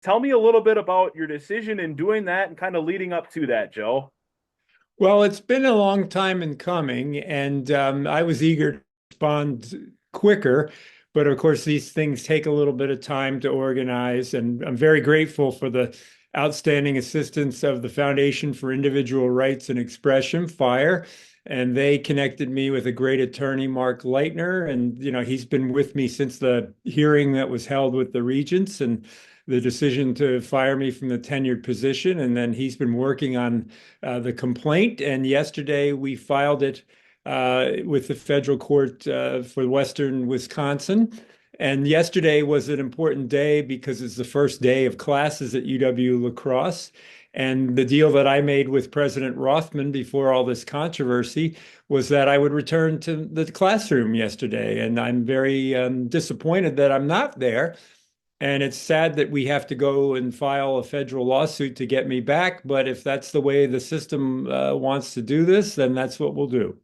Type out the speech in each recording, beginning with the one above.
Tell me a little bit about your decision in doing that and kind of leading up to that, Joe. Well, it's been a long time in coming, and I was eager to respond quicker. But of course, these things take a little bit of time to organize, and I'm very grateful for the outstanding assistance of the Foundation for Individual Rights and Expression, FIRE. And they connected me with a great attorney, Mark Leitner. And, he's been with me since the hearing that was held with the regents and the decision to fire me from the tenured position. And then he's been working on the complaint. And yesterday we filed it with the federal court for Western Wisconsin. And yesterday was an important day because it's the first day of classes at UW-La Crosse. And the deal that I made with President Rothman before all this controversy was that I would return to the classroom yesterday. And I'm very disappointed that I'm not there. And it's sad that we have to go and file a federal lawsuit to get me back. But if that's the way the system wants to do this, then that's what we'll do.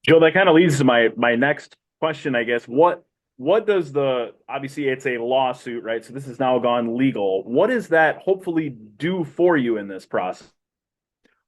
Joe, that kind of leads to my next question, I guess. What does the obviously it's a lawsuit, right? So this has now gone legal. What does that hopefully do for you in this process?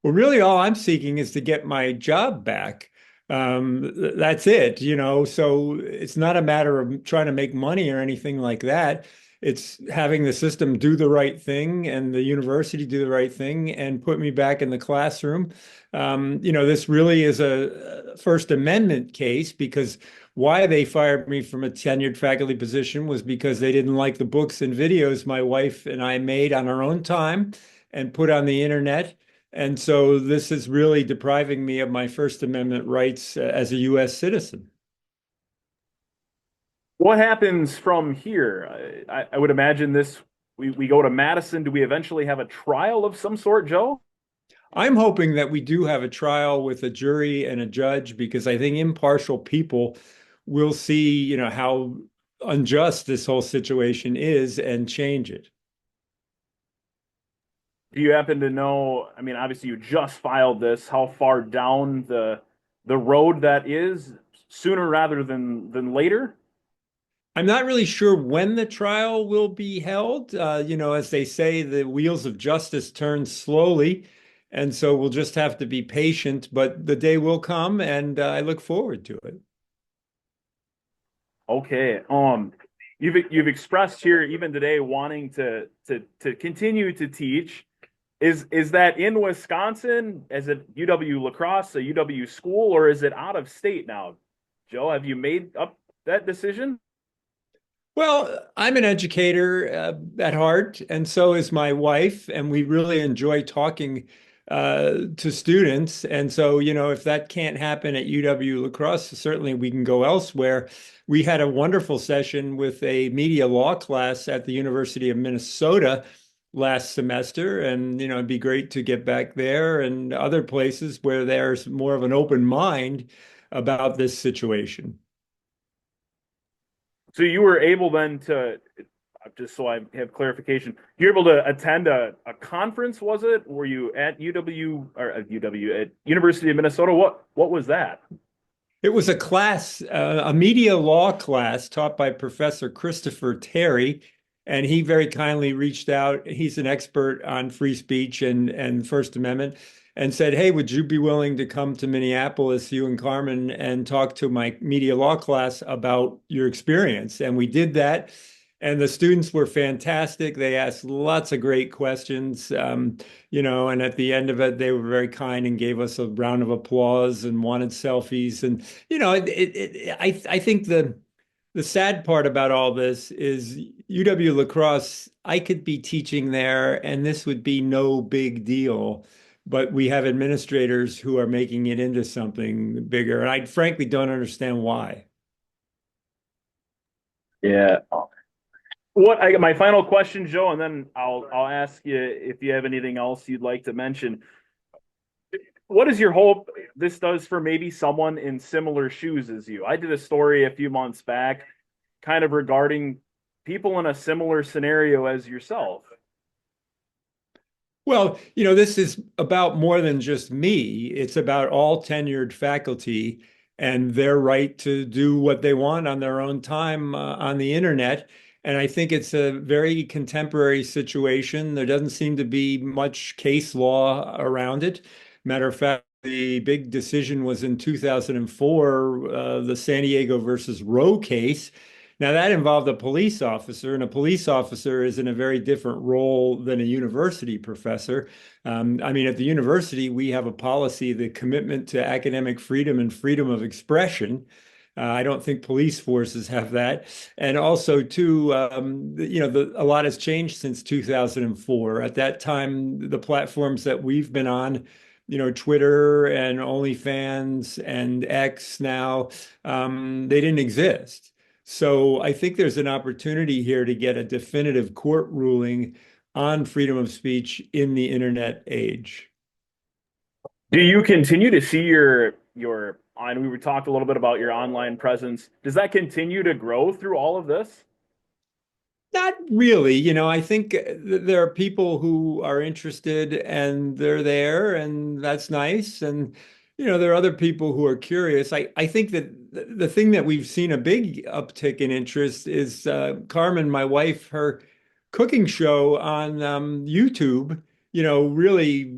Well, really, all I'm seeking is to get my job back. That's it, So it's not a matter of trying to make money or anything like that. It's having the system do the right thing and the university do the right thing and put me back in the classroom. This really is a First Amendment case because why they fired me from a tenured faculty position was because they didn't like the books and videos my wife and I made on our own time and put on the internet. And so this is really depriving me of my First Amendment rights as a U.S. citizen. What happens from here? I would imagine this we go to Madison. Do we eventually have a trial of some sort, Joe? I'm hoping that we do have a trial with a jury and a judge because I think impartial people will see, how unjust this whole situation is and change it. Do you happen to know? I mean, obviously you just filed this. How far down the road that is? Sooner rather than later? I'm not really sure when the trial will be held. As they say, the wheels of justice turn slowly. And so we'll just have to be patient, but the day will come and I look forward to it. Okay. You've expressed here even today wanting to continue to teach. Is that in Wisconsin? Is it UW-La Crosse, a UW school, or is it out of state now? Joe, have you made up that decision? Well, I'm an educator at heart, and so is my wife, and we really enjoy talking to students. And so, if that can't happen at UW-La Crosse, certainly we can go elsewhere. We had a wonderful session with a media law class at the University of Minnesota last semester, and it'd be great to get back there and other places where there's more of an open mind about this situation. So you were able then to, just so I have clarification, you were able to attend a conference, was it? Were you at UW or at UW at University of Minnesota? What was that? It was a class, a media law class taught by Professor Christopher Terry, and he very kindly reached out. He's an expert on free speech and First Amendment, and said, "Hey, would you be willing to come to Minneapolis, you and Carmen, and talk to my media law class about your experience?" And we did that. And the students were fantastic. They asked lots of great questions, and at the end of it, they were very kind and gave us a round of applause and wanted selfies. And I think the sad part about all this is UW-La Crosse. I could be teaching there, and this would be no big deal. But we have administrators who are making it into something bigger, and I frankly don't understand why. Yeah. My final question, Joe, and then I'll ask you if you have anything else you'd like to mention. What is your hope this does for maybe someone in similar shoes as you? I did a story a few months back, kind of regarding people in a similar scenario as yourself. Well, this is about more than just me. It's about all tenured faculty and their right to do what they want on their own time on the internet. And I think it's a very contemporary situation. There doesn't seem to be much case law around it. Matter of fact, the big decision was in 2004, the San Diego versus Roe case. Now, that involved a police officer, and a police officer is in a very different role than a university professor. I mean, at the university, we have a policy, the commitment to academic freedom and freedom of expression. I don't think police forces have that. And also, too, a lot has changed since 2004. At that time, the platforms that we've been on, Twitter and OnlyFans and X now, they didn't exist. So I think there's an opportunity here to get a definitive court ruling on freedom of speech in the internet age. Do you continue to see your on we were talked a little bit about your online presence. Does that continue to grow through all of this? Not really. I think there are people who are interested and they're there, and that's nice. And, there are other people who are curious. I think that the thing that we've seen a big uptick in interest is Carmen, my wife, her cooking show on YouTube, really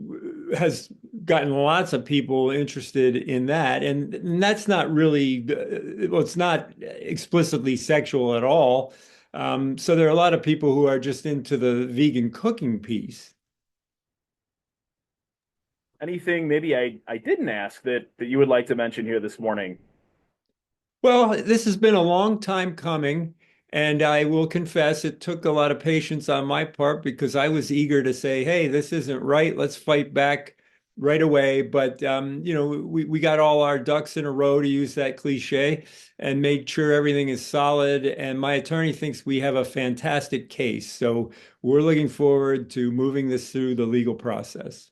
has gotten lots of people interested in that. And that's not really, well, it's not explicitly sexual at all. So there are a lot of people who are just into the vegan cooking piece. Anything maybe I didn't ask that you would like to mention here this morning? Well, this has been a long time coming, and I will confess it took a lot of patience on my part because I was eager to say, hey, this isn't right. Let's fight back right away. But we got all our ducks in a row, to use that cliche, and made sure everything is solid. And my attorney thinks we have a fantastic case. So we're looking forward to moving this through the legal process.